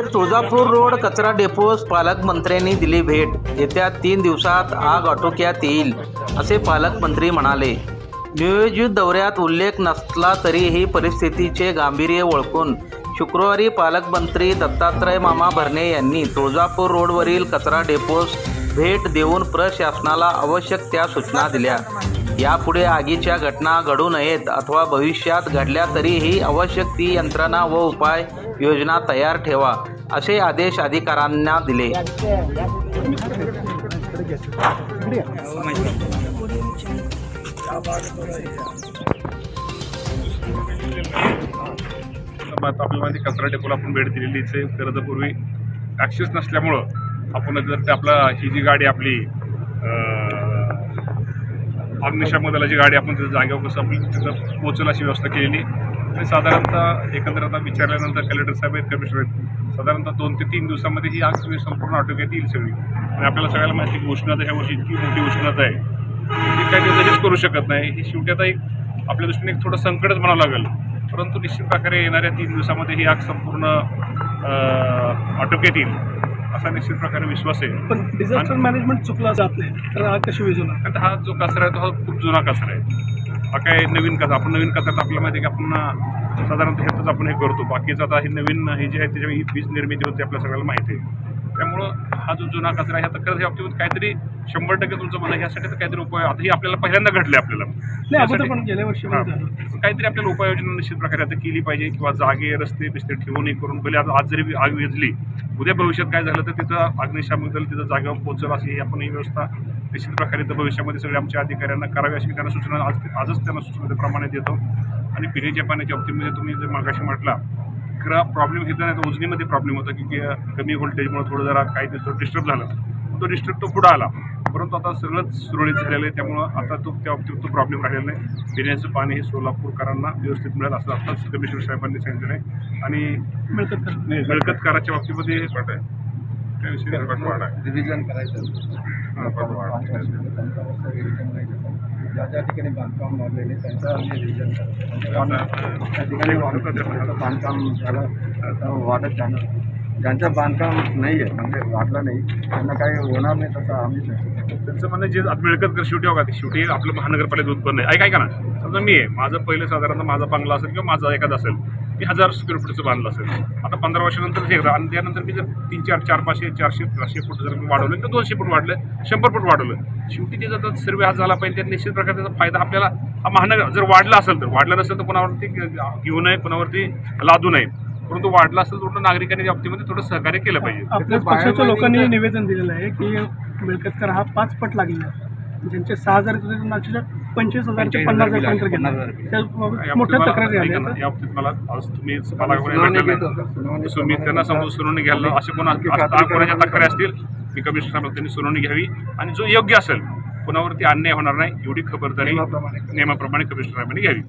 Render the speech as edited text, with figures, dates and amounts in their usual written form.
अखेर तुळजापूर रोड कचरा डेपोस पालकमंत्र्यांनी दिली भेट। येत्या 3 दिवसात आग आटोक्यात येईल असे पालकमंत्री म्हणाले। नियोजित दौऱ्यात उल्लेख नसला तरीही परिस्थितीचे गांभीर्य ओळखून शुक्रवारी पालकमंत्री दत्तात्रय मामा भरणे यांनी तुळजापूर रोडवरील कचरा डेपोस भेट देऊन प्रशासनाला आवश्यक त्या सूचना दिल्या। यापुढे आगीच्या घटना घडू नयेत अथवा भविष्यात घडल्या तरीही आवश्यक ती यंत्रणा व उपाय योजना तयार ठेवा असे आदेश अधिकाऱ्यांना दिले। आपल्याला कचरा डेपोला आपण भेट दिलेलीच आहे। कर्जपूर्वी ॲक्सेस नसल्यामुळं आपण जर आपला ही जी गाडी आपली अग्निशामक दलाची गाडी आपण तिथं जागेवर कसं आपली तिथं पोहोचेल अशी व्यवस्था केलेली आणि साधारणतः एकंदर आता विचारल्यानंतर कलेक्टर साहेब आहेत, कमिशनर आहेत, साधारणतः 2 ते 3 दिवसामध्ये ही आग सगळी संपूर्ण आटोक्यात येईल सगळी। आणि आपल्याला सगळ्याला माहिती की उष्णता ह्या वर्षी इतकी मोठी उष्णता आहे ती काही दिवसाचीच करू शकत नाही। ही शेवटी आता एक आपल्या दृष्टीने एक थोडं संकटच म्हणावं लागेल, परंतु निश्चित प्रकारे येणाऱ्या 3 दिवसामध्ये ही आग संपूर्ण आटोक्यात येईल असा निश्चित प्रकारे विश्वास आहे। पण डिझास्टर मॅनेजमेंट चुकला जात नाही तर आग कशी विझवणार? आता हा जो कचरा आहे तो हा खूप जुना कचरा आहे। हा काय नवीन कचरा आपण नवीन कचरा आपल्याला माहिती आहे की आपण साधारणतः ह्यातच आपण हे करतो, बाकीचं आता हे नवीन हे जे आहे त्याच्यावर ही वीज निर्मिती होते आपल्या सगळ्याला माहिती आहे। त्यामुळं हा जो जुना कचरा आहे तर ह्या बाबतीत काहीतरी 100% तुमचं म्हणणं ह्यासाठी तर काहीतरी उपाय आता ही आपल्याला पहिल्यांदा घडले आपल्याला पण गेल्या वर्षी काहीतरी आपल्याला उपाययोजना निश्चित प्रकारे आता केली पाहिजे किंवा जागे रस्ते बिस्ते ठेवून हे करून भले आता आज जरी आग विझली उद्या भविष्यात काय झालं तर तिथं अग्निशामक दल तिथं जागेवर पोहोचेल अशी आपण ही व्यवस्था निश्चित प्रकारे तर भविष्यामध्ये सगळ्या आमच्या अधिकाऱ्यांना करावी अशी त्यांना सूचना आजच त्यांना सूचनेप्रमाणे देतो। आणि पिण्याच्या पाण्याच्या बाबतीमध्ये तुम्ही जर मागाशी म्हटला खरा प्रॉब्लेम घेतला नाही तर उजनीमध्ये प्रॉब्लेम होता की कमी व्होल्टेजमुळे थोडं जरा काही दिवस डिस्टर्ब झालं, तो डिस्टर्ब तो पुढं आला, परंतु आता सगळंच सुरळीत झालेलं आहे। त्यामुळं आता त्या बाबतीत तो प्रॉब्लेम राहिलेला नाही। पिण्याचं पाणी हे सोलापूरकरांना व्यवस्थित मिळेल असं आताच कमिशनर साहेबांनी सांगितलं आहे। आणि मिळकत कराच्या बाबतीमध्ये रिव्हिजन करायचं ज्या ज्या ठिकाणी बांधकाम वाढलेले त्यांचं आम्ही रिव्हिजन करायचं। त्या ठिकाणी बांधकाम झालं वाढत जाणं, ज्यांचं बांधकाम नाही आहे म्हणजे वाढलं नाही त्यांना काही होणार नाही तसं आम्ही त्यांचं म्हणणं जे मिळकत कर शेवटी बघा शेवटी आपलं महानगरपालिकेचं उत्पन्न आहे। ऐका ना, समजा मी आहे माझं पहिलं साधारणतः माझा बंगला असेल किंवा माझा एखादा असेल मी 1000 स्क्वेअर फूटचं बांधलं असेल, आता 15 वर्षानंतर एकदा आणि त्यानंतर मी जर 300-400-500 400 फूट जर मी वाढवलं तर 200 फूट वाढलं 100 फूट वाढवलं, शेवटी त्याचा तर सर्व हा झाला पाहिजे। त्यात निश्चित प्रकारे त्याचा फायदा आपल्याला हा महानगर जर वाढला असेल तर वाढलं नसेल तर कोणावरती घेऊ नये कोणावरती लादू नये, परंतु वाढला असेल तर नागरिकांनी या बाबतीमध्ये थोडं सहकार्य केलं पाहिजे। आपल्या पक्षाच्या लोकांनी निवेदन दिलेलं आहे की मिळकत कर हा 5 पट लागलेला आहे, ज्यांचे 6000 होते त्यांना 25,000 ते 50,000 पर्यंत मोठ्या तक्रारी आल्या। या बाबतीत मला आज तुम्ही त्यांना समजून सुनावणी घ्यायला असे कोणाच्या तक्रारी असतील मी कमिशनर साहेब त्यांनी सुनावणी घ्यावी आणि जो योग्य असेल कोणावरती अन्याय होणार नाही एवढी खबरदारी नियमाप्रमाणे कमिशनर साहेबांनी घ्यावी।